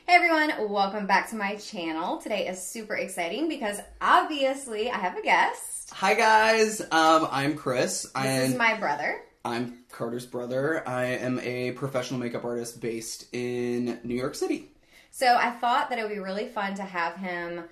Hey everyone, welcome back to my channel. Today is super exciting because obviously I have a guest. Hi guys, I'm Chris. This is my brother. I'm Carter's brother. I am a professional makeup artist based in New York City. So I thought that it would be really fun to have him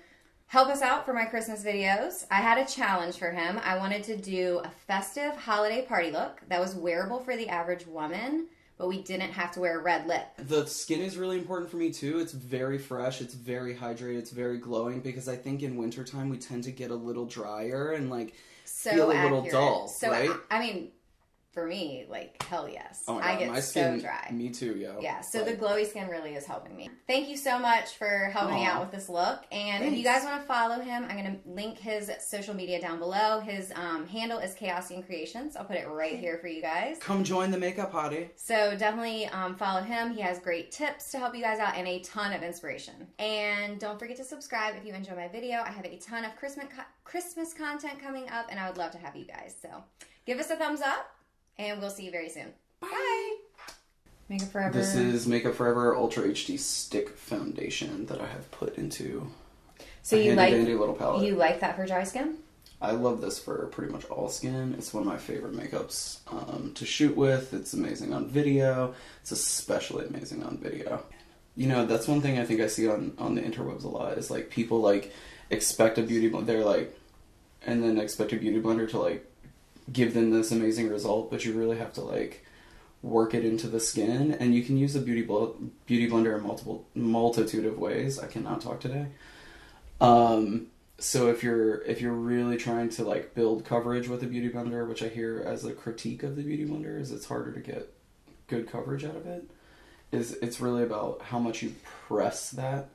help us out for my Christmas videos. I had a challenge for him. I wanted to do a festive holiday party look that was wearable for the average woman, but we didn't have to wear a red lip. The skin is really important for me too. It's very fresh, it's very hydrated, it's very glowing because I think in wintertime we tend to get a little drier and feel a little dull, so right? I mean, for me, hell yes. Oh my God, I get my skin, so dry. Me too, yo. Yeah, so the glowy skin really is helping me. Thank you so much for helping me out with this look. And if you guys want to follow him, I'm going to link his social media down below. His handle is Chaosian Creations. I'll put it right here for you guys. Come join the makeup party. So definitely follow him. He has great tips to help you guys out and a ton of inspiration. And don't forget to subscribe if you enjoy my video. I have a ton of Christmas content coming up, and I would love to have you guys. So give us a thumbs up. And we'll see you very soon. Bye. Makeup Forever. This is Makeup Forever Ultra HD Stick Foundation that I have put into so a handy little palette. You like that for dry skin? I love this for pretty much all skin. It's one of my favorite makeups to shoot with. It's amazing on video. It's especially amazing on video. You know, that's one thing I think I see on the interwebs a lot is people expect a beauty blender, and then expect a beauty blender to give them this amazing result, but you really have to work it into the skin, and you can use a beauty blender in multitude of ways. I cannot talk today. So if you're really trying to build coverage with a beauty blender, which I hear as a critique of the beauty blender is it's harder to get good coverage out of it, it's really about how much you press that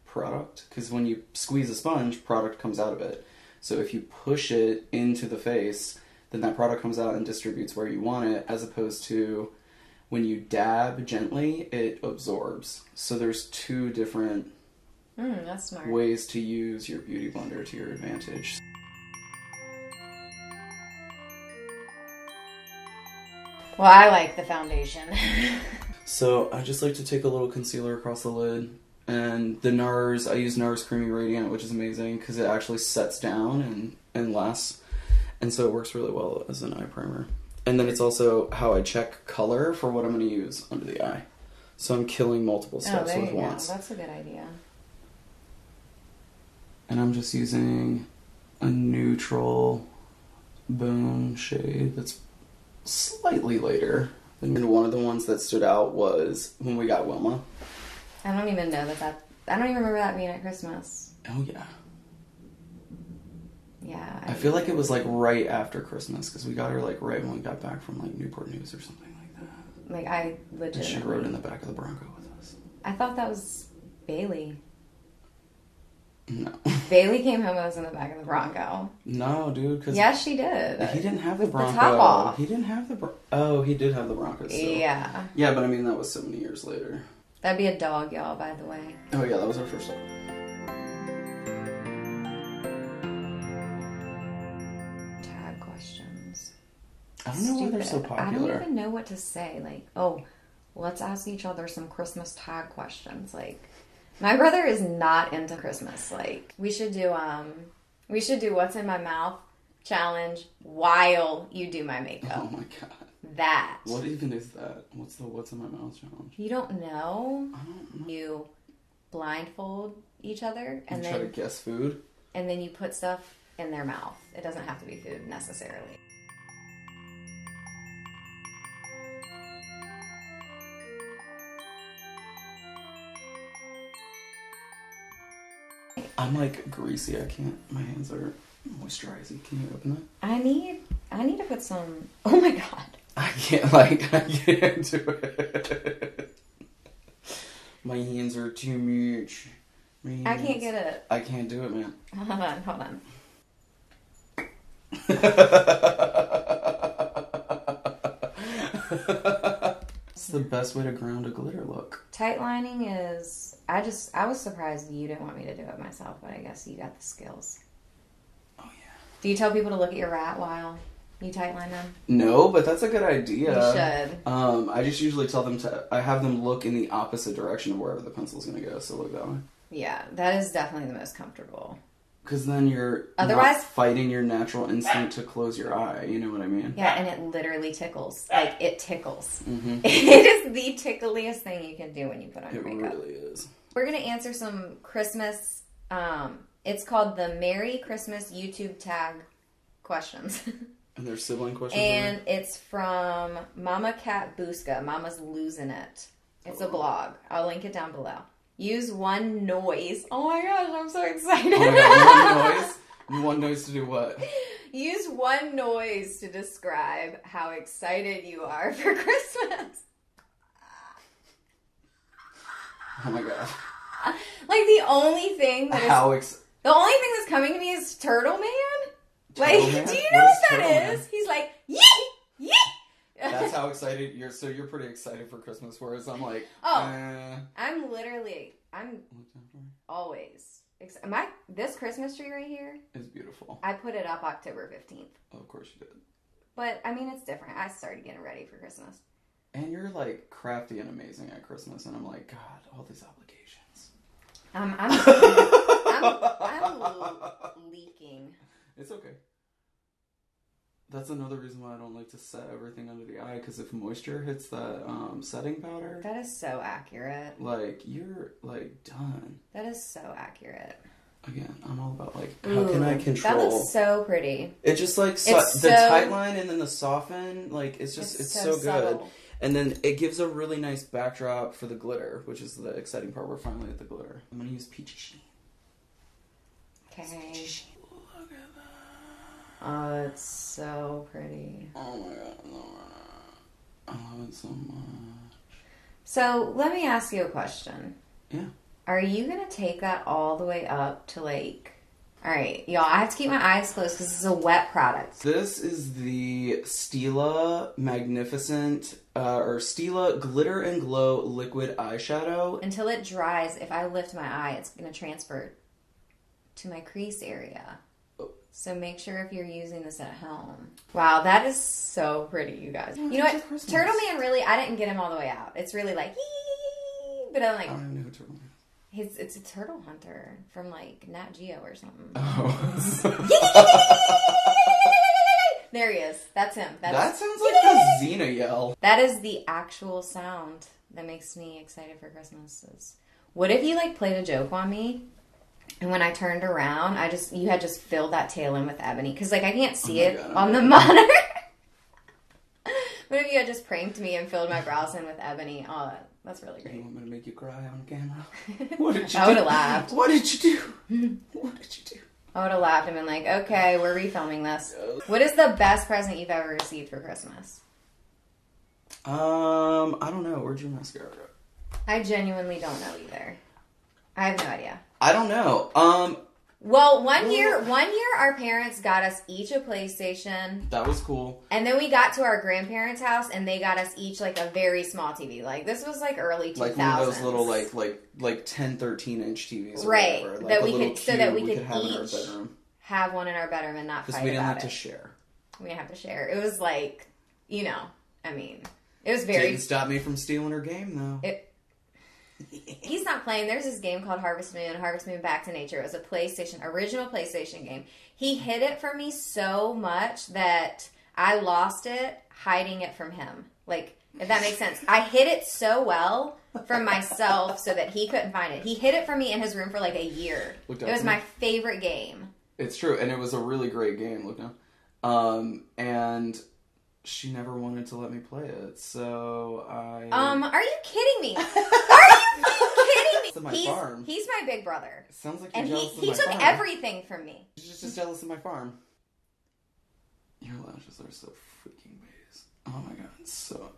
product, because when you squeeze a sponge, product comes out of it. So if you push it into the face, then that product comes out and distributes where you want it, as opposed to when you dab gently, it absorbs. So there's two different that's smart. ways to use your beauty blender to your advantage. Well, I like the foundation. So I just like to take a little concealer across the lid, and the Nars, I use Nars Creamy Radiant, which is amazing because it actually sets down and lasts. And so it works really well as an eye primer. And then it's also how I check color for what I'm going to use under the eye. So I'm killing multiple steps with once. That's a good idea. And I'm just using a neutral bone shade that's slightly lighter. And one of the ones that stood out was when we got Wilma. I don't even know I don't even remember that being at Christmas. Oh, yeah. Yeah. I feel like it was right after Christmas because we got her right when we got back from Newport News or something like that. I legitimately. And she rode in the back of the Bronco with us. I thought that was Bailey. No. Bailey came home with us in the back of the Bronco. No, dude. Yes, she did. He didn't have the Bronco. The top off. He didn't have Oh, he did have the Bronco still. Yeah. Yeah, but I mean, that was so many years later. That'd be a dog, y'all, by the way. Oh, yeah, that was our first time. Tag questions. I don't know why they're so popular. I don't even know what to say. Let's ask each other some Christmas tag questions. My brother is not into Christmas. We should do what's in my mouth challenge while you do my makeup. Oh my God. That. What even is that? What's the what's in my mouth challenge? You don't know? I don't know. You blindfold each other and then try to guess food? And then you put stuff in their mouth. It doesn't have to be food necessarily. I'm greasy. I can't. My hands are moisturizing. Can you open that? I need to put some. Oh my God. I can't. I can't do it. My hands are too much. I can't get it. I can't do it, man. Hold on. It's the best way to ground a glitter look. Tight lining is... I was surprised you didn't want me to do it myself, but I guess you got the skills. Oh, yeah. Do you tell people to look at your rat while... You tightline them? No, but that's a good idea. You should. I just usually tell them I have them look in the opposite direction of wherever the pencil's going to go, so look that way. Yeah, that is definitely the most comfortable. Because then you're not fighting your natural instinct to close your eye, you know what I mean? Yeah, and it literally tickles. Like, it tickles. Mm-hmm. It is the tickliest thing you can do when you put on your makeup. It really is. We're going to answer some Christmas, it's called the Merry Christmas YouTube tag questions. And there's sibling questions. And it's from Mama Cat Buska. Mama's losing it. It's a blog. I'll link it down below. Use one noise. Oh my gosh, I'm so excited. Oh my God, one noise? One noise to do what? Use one noise to describe how excited you are for Christmas. Oh my God. Like the only thing that the only thing that's coming to me is Turtle Man. Like, do you know what that is? He's like, yee! Yee! That's how excited you're. So you're pretty excited for Christmas, whereas I'm like, I'm always this Christmas tree right here is beautiful. I put it up October 15th. Oh, of course you did. But I mean, it's different. I started getting ready for Christmas. And you're like crafty and amazing at Christmas, and I'm like, God, all these obligations. I'm leaking. It's okay. That's another reason why I don't like to set everything under the eye, because if moisture hits that setting powder... That is so accurate. Like, you're, like, done. That is so accurate. Again, I'm all about, like, how can I control... That looks so pretty. It just, like, the tight line and then the soften, like, it's so good. Subtle. And then it gives a really nice backdrop for the glitter, which is the exciting part. We're finally at the glitter. I'm going to use Peachy Sheen. Okay. Peachy Sheen. Look at that. Oh, it's so pretty. Oh my God. I love it so much. So, let me ask you a question. Yeah. Are you going to take that all the way up to, like... Alright, y'all, I have to keep my eyes closed because this is a wet product. This is the Stila Magnificent, or Stila Glitter and Glow Liquid Eyeshadow. Until it dries, if I lift my eye, it's going to transfer to my crease area. Oh. So make sure if you're using this at home. Wow, that is so pretty, you guys. You know what? Turtle Man, really, I didn't get him all the way out. It's really like, yee, but I'm like... I don't even know who Turtle Man is. It's a turtle hunter from, like, Nat Geo or something. Oh. There he is. That's him. That sounds like a Xena yell. That is the actual sound that makes me excited for Christmas. What if you, like, played a joke on me, and when I turned around, you had just filled that tail in with ebony? Because, like, I can't see it on the monitor. What if you had just pranked me and filled my brows in with ebony? Oh, that's really great. You want me to make you cry on camera? What did you do? I would have laughed. What did you do? What did you do? I would have laughed and been like, okay, we're refilming this. What is the best present you've ever received for Christmas? I don't know. Where'd your mascara go? I genuinely don't know either. I have no idea. I don't know. Well, one year our parents got us each a PlayStation. That was cool. And then we got to our grandparents' house and they got us each like a very small TV. Like this was like early 2000s. Like one of those little like 10, 13-inch TVs. Right. Or whatever. That like we could so that we could have each in our bedroom. Have one in our bedroom and not fight about it. Because we didn't have to share. We didn't have to share. It was like, you know, I mean, it was very... Didn't stop me from stealing her game though. He's not playing. There's this game called Harvest Moon Back to Nature. It was a original PlayStation game. He hid it from me so much that I lost it hiding it from him. Like, if that makes sense. I hid it so well from myself so that he couldn't find it. He hid it from me in his room for like a year. It was my favorite game. It's true, and it was a really great game. Look now. And she never wanted to let me play it, so I... Are you kidding me? Kidding me? My farm. He's my big brother. Sounds like you're jealous of my farm. He took everything from me. He's just jealous of my farm. Your lashes are so freaking beige. Oh my god, so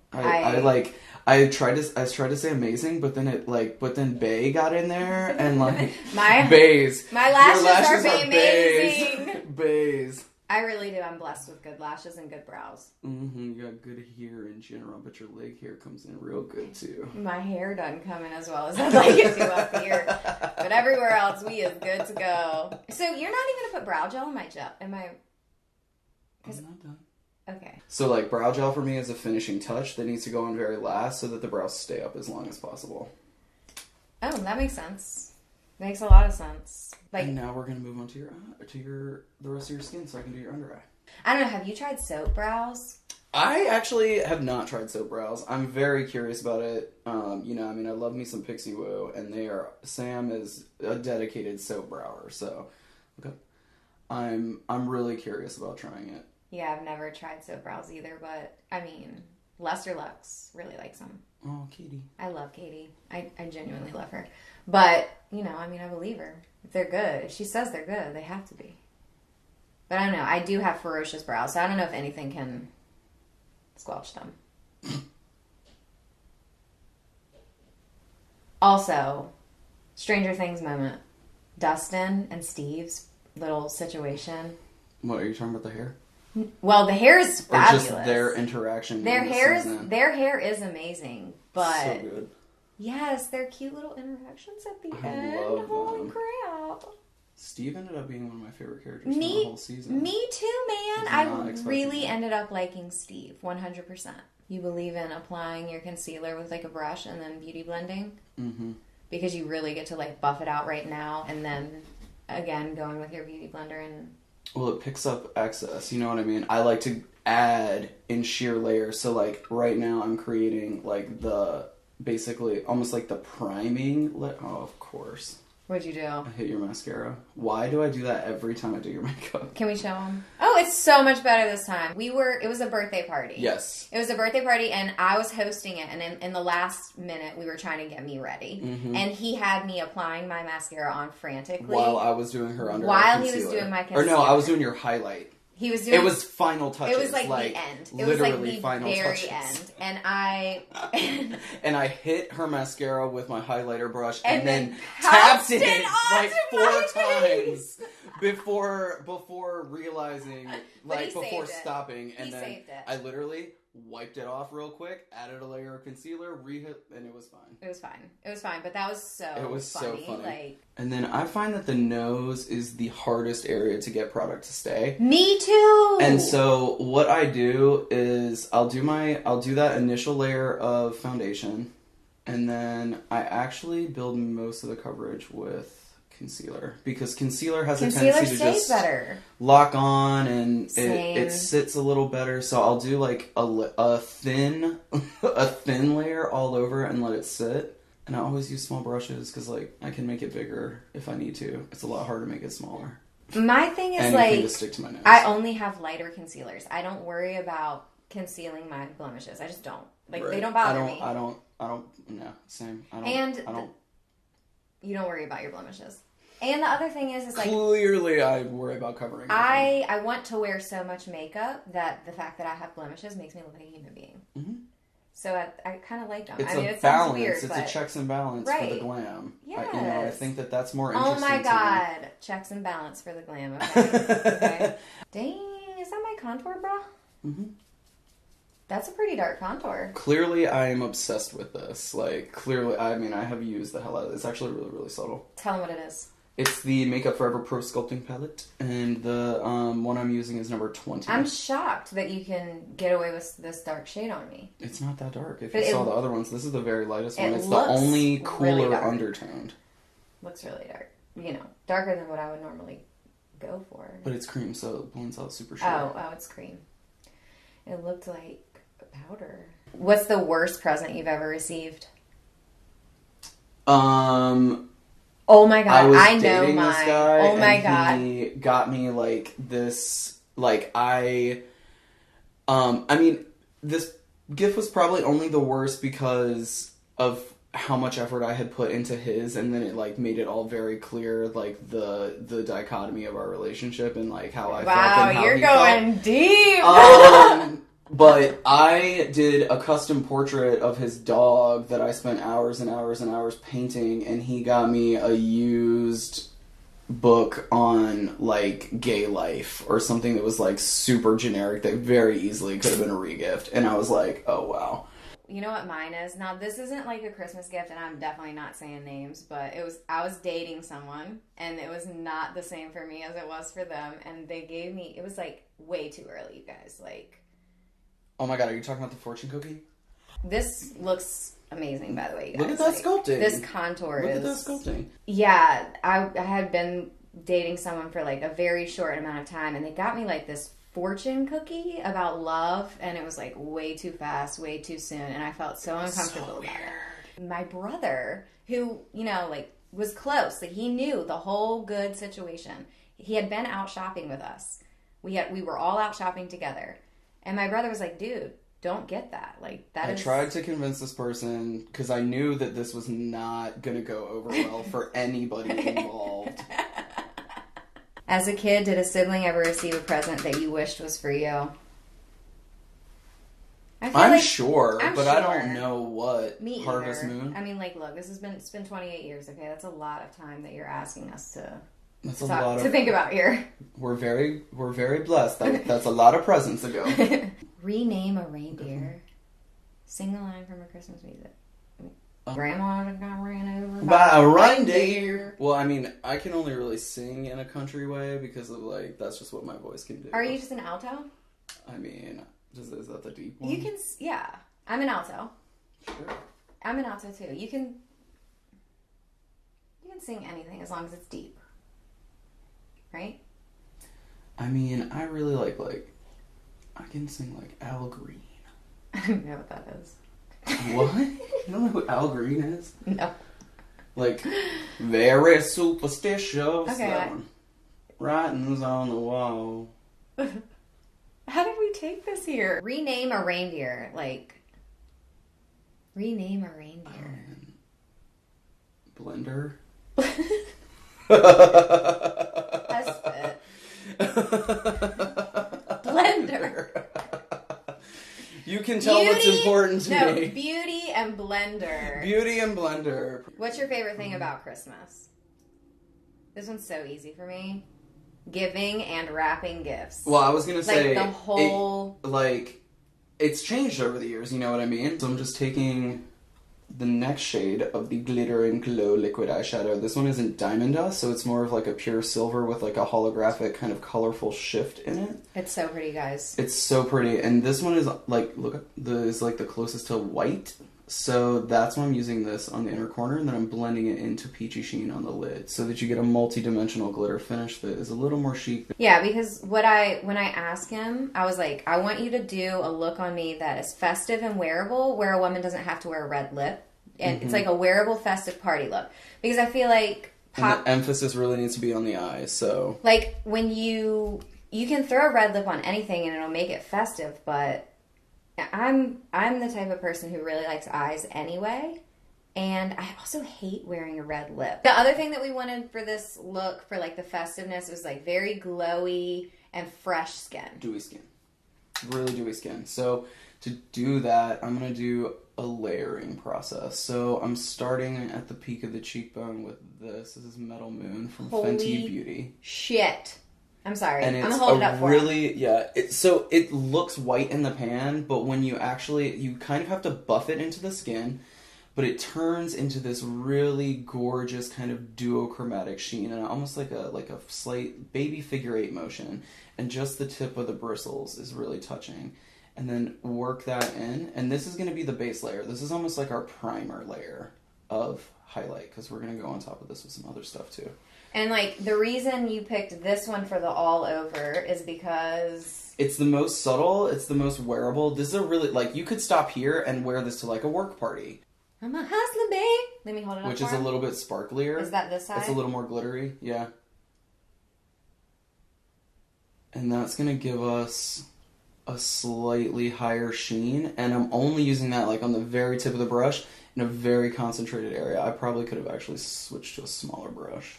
I tried to say amazing, but then Bay got in there and like my bays. My lashes are amazing. Bays. I really do. I'm blessed with good lashes and good brows. Mm-hmm. You got good hair in general, but your leg hair comes in real good too. My hair doesn't come in as well as I'd like it to up here, but everywhere else we is good to go. So you're not even gonna put brow gel in my gel? I'm not done. Okay. So like brow gel for me is a finishing touch that needs to go on very last so that the brows stay up as long as possible. Oh, that makes sense. Makes a lot of sense. Like, and now we're gonna move on to the rest of your skin so I can do your under eye. I don't know, have you tried soap brows? I actually have not tried soap brows. I'm very curious about it. You know, I mean, I love me some Pixie Woo, and Sam is a dedicated soap brower, so okay. I'm really curious about trying it. Yeah, I've never tried soap brows either, but I mean, Lester Lux really likes them. Oh, Katie. I love Katie. I genuinely love her. But, you know, I mean, I believe her. If they're good, if she says they're good, they have to be. But I don't know. I do have ferocious brows, so I don't know if anything can squelch them. Also, Stranger Things moment. Dustin and Steve's little situation. What, are you talking about the hair? Well, the hair is fabulous. Or just their interaction. Their hair is amazing, but so good. Yes, their cute little interactions at the end. Love Holy them. crap! Steve ended up being one of my favorite characters from the whole season. Me too, man. I really ended up liking Steve 100%. You believe in applying your concealer with like a brush and then beauty blending? Mm-hmm. Because you really get to like buff it out right now and then again going with your beauty blender and... Well, it picks up excess, you know what I mean? I like to add in sheer layers. So like right now I'm creating like basically almost like the priming. Oh, of course. What'd you do? I hit your mascara. Why do I do that every time I do your makeup? Can we show them? Oh, it's so much better this time. It was a birthday party. Yes. It was a birthday party and I was hosting it and in the last minute we were trying to get me ready. Mm-hmm. And he had me applying my mascara on frantically. While I was doing her under eye While concealer. he was doing my concealer. Or no, I was doing your highlight. He was doing... It was final touches. It was like the end. It was like the very end. And I... and I hit her mascara with my highlighter brush and then tapped tapped it like 4 times before realizing, like before stopping. And then I literally wiped it off real quick, added a layer of concealer, re-hit, and it was fine. It was fine. It was fine, but that was so funny. Like, and then I find that the nose is the hardest area to get product to stay. Me too! And so what I do is I'll do that initial layer of foundation, and then I actually build most of the coverage with concealer, because concealer has a tendency to just better. Lock on and it sits a little better. So I'll do like a thin layer all over and let it sit. And I always use small brushes because like I can make it bigger if I need to. It's a lot harder to make it smaller. My thing is anything to stick to my nose. I only have lighter concealers. I don't worry about concealing my blemishes. I just don't. Like they don't bother me. I don't. No, same. You don't worry about your blemishes. And the other thing is like... Clearly I worry about covering everything. I want to wear so much makeup that the fact that I have blemishes makes me look like a human being. Mm-hmm. So I kind of like them. It's it balance. Sounds weird, it's but... a checks and balance for the glam. Yes. I think that's more interesting. Oh my god. Checks and balance for the glam. Okay. Dang, is that my contour bra? Mm-hmm. That's a pretty dark contour. Clearly, I am obsessed with this. Like, clearly, I mean, I have used the hell out of it. It's actually really, really subtle. Tell them what it is. It's the Makeup Forever Pro Sculpting Palette, and the one I'm using is number 20. I'm shocked that you can get away with this dark shade on me. It's not that dark. If you saw the other ones, this is the very lightest one. It's the only cooler really undertoned. Looks really dark. You know, darker than what I would normally go for. But it's cream, so it blends out super short. Oh, it's cream. It looked like powder. What's the worst present you've ever received? Oh my god, I know mine. This guy, oh my god. He got me like this, like I mean, this gift was probably only the worst because of how much effort I had put into his, and then it like made it all very clear, like the dichotomy of our relationship and like how I felt and how you're he going felt. Deep. But I did a custom portrait of his dog that I spent hours and hours and hours painting, and he got me a used book on, like, gay life or something that was, like, super generic that very easily could have been a regift. And I was like, oh, wow. You know what mine is? Now, this isn't, like, a Christmas gift, and I'm definitely not saying names, but I was dating someone, and it was not the same for me as it was for them, and they gave me, it was, like, way too early, you guys, like... Oh my god, are you talking about the fortune cookie? This looks amazing, by the way, you guys. Look at that sculpting. This contour Look is... at that sculpting. Yeah, I had been dating someone for like a very short amount of time, and they got me like this fortune cookie about love, and it was like way too fast, way too soon, and I felt so uncomfortable about it. My brother, who, you know, like was close, like he knew the whole good situation. He had been out shopping with us. We were all out shopping together, and my brother was like, dude, don't get that. Like, that I tried to convince this person because I knew that this was not going to go over well for anybody involved. As a kid, did a sibling ever receive a present that you wished was for you? I'm sure, but I don't know what. Me Harvest either. Moon. I mean, like, look, it's been 28 years, okay? That's a lot of time that you're asking us to think about here. We're very blessed. That's a lot of presents ago. Rename a reindeer. Sing a line from a Christmas music. Grandma got ran over by a reindeer. Well, I mean, I can only really sing in a country way because of, like, that's just what my voice can do. Are you just an alto? I mean, is that the deep one? You can, yeah. I'm an alto. Sure. I'm an alto too. You can sing anything as long as it's deep. Right? I mean, I really like, I can sing like Al Green. I don't know what that is. What? You don't know who Al Green is? No. Like, very superstitious. Okay. That one. Writings on the wall. How did we take this here? Rename a reindeer. Like, rename a reindeer. Blender. That's it. Blender. You can tell what's important to me. Beauty and Blender. Beauty and Blender. What's your favorite thing about Christmas? This one's so easy for me. Giving and wrapping gifts. Well, I was going to say... Like, the whole... it's changed over the years, you know what I mean? So I'm just taking the next shade of the Glitter and Glow liquid eyeshadow. This one isn't diamond dust, so it's more of like a pure silver with like a holographic kind of colorful shift in it. It's so pretty, guys. It's so pretty. And this one is like, look, is like the closest to white. So that's why I'm using this on the inner corner, and then I'm blending it into Peachy Sheen on the lid so that you get a multi-dimensional glitter finish that is a little more chic. Yeah, because when I asked him, I was like, I want you to do a look on me that is festive and wearable, where a woman doesn't have to wear a red lip. And it's like a wearable festive party look. Because I feel like... And the emphasis really needs to be on the eyes, so... Like, when you can throw a red lip on anything and it'll make it festive, but... I'm the type of person who really likes eyes anyway, and I also hate wearing a red lip. The other thing that we wanted for this look, for like the festiveness, was like very glowy and fresh skin. Dewy skin. Really dewy skin. So to do that, I'm going to do a layering process. So I'm starting at the peak of the cheekbone with this. This is Metal Moon from Fenty Beauty. Shit. I'm sorry. And I'm gonna hold it up for you. Yeah. So it looks white in the pan, but when you you kind of have to buff it into the skin, but it turns into this really gorgeous kind of duochromatic sheen, and almost like a slight baby figure eight motion, and just the tip of the bristles is really touching. And then work that in, and this is going to be the base layer. This is almost like our primer layer of highlight, because we're going to go on top of this with some other stuff too. And, like, the reason you picked this one for the all-over is because... It's the most subtle. It's the most wearable. This is a really... Like, you could stop here and wear this to, like, a work party. I'm a hustler, babe. Let me hold it up Which is a little bit sparklier. Is that this side? It's a little more glittery. Yeah. And that's going to give us a slightly higher sheen. And I'm only using that, like, on the very tip of the brush in a very concentrated area. I probably could have actually switched to a smaller brush.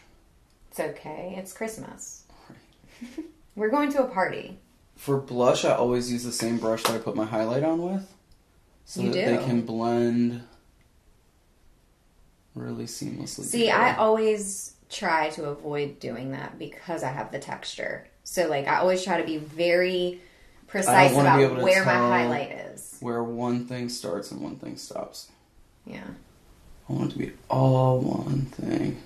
It's okay. It's Christmas. Right. We're going to a party. For blush, I always use the same brush that I put my highlight on with. So that they can blend really seamlessly together. I always try to avoid doing that because I have the texture. So, like, I always try to be very precise about where my highlight is. Where one thing starts and one thing stops. Yeah. I want it to be all one thing.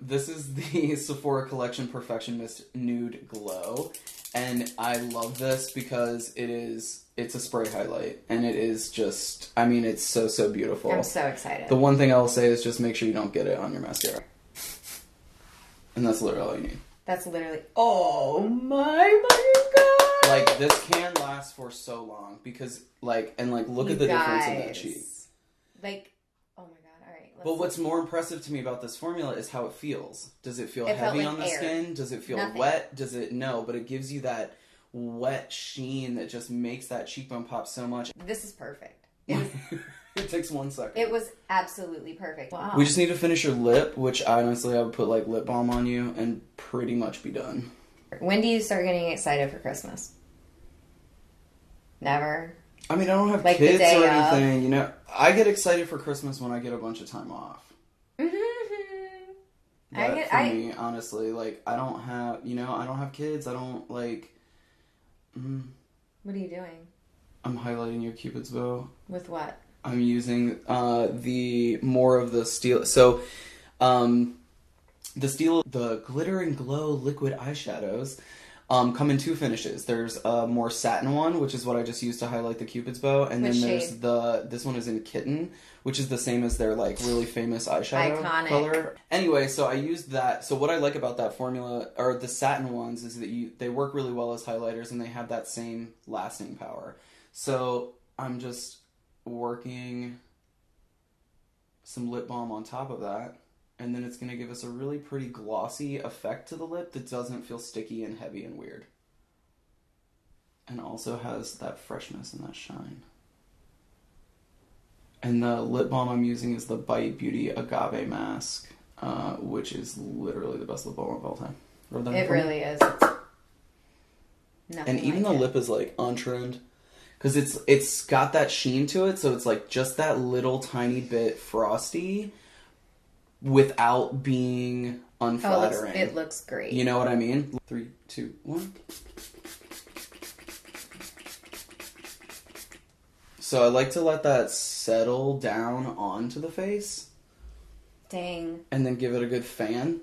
this is the Sephora Collection Perfection Mist Nude Glow. And I love this because it's a spray highlight. And it is just, I mean, it's so, so beautiful. I'm so excited. The one thing I'll say is just make sure you don't get it on your mascara. And that's literally all you need. That's literally, oh my God. Like, this can last for so long because, like, and like, look at the difference in that cheek. Like, oh my God, all right. But what's more impressive to me about this formula is how it feels. Does it feel heavy on the skin? Does it feel wet? Does it, no, but it gives you that wet sheen that just makes that cheekbone pop so much. This is perfect. It takes 1 second. It was absolutely perfect. Wow. We just need to finish your lip, which honestly I would put like lip balm on you and pretty much be done. When do you start getting excited for Christmas? Never? I mean, I don't have kids or anything, you know. I get excited for Christmas when I get a bunch of time off. That for me, honestly, like, I don't have, you know, I don't have kids. I don't, like... What are you doing? I'm highlighting your Cupid's bow. With what? I'm using the more of the steel. So, the Glitter and Glow liquid eyeshadows come in 2 finishes. There's a more satin one, which is what I just used to highlight the Cupid's bow, and then there's this one is in Kitten, which is the same as their like really famous eyeshadow color. Anyway, so I used that. So what I like about that formula, or the satin ones, is that they work really well as highlighters, and they have that same lasting power. So I'm just working some lip balm on top of that, and then it's going to give us a really pretty glossy effect to the lip that doesn't feel sticky and heavy and weird, and also has that freshness and that shine. And the lip balm I'm using is the Bite Beauty Agave Mask, which is literally the best lip balm of all time. It really is. And even the lip is like untrimmed. Because it's got that sheen to it, so it's like just that little tiny bit frosty without being unflattering. It looks great. You know what I mean? 3, 2, 1. So I like to let that settle down onto the face. Dang. And then give it a good fan.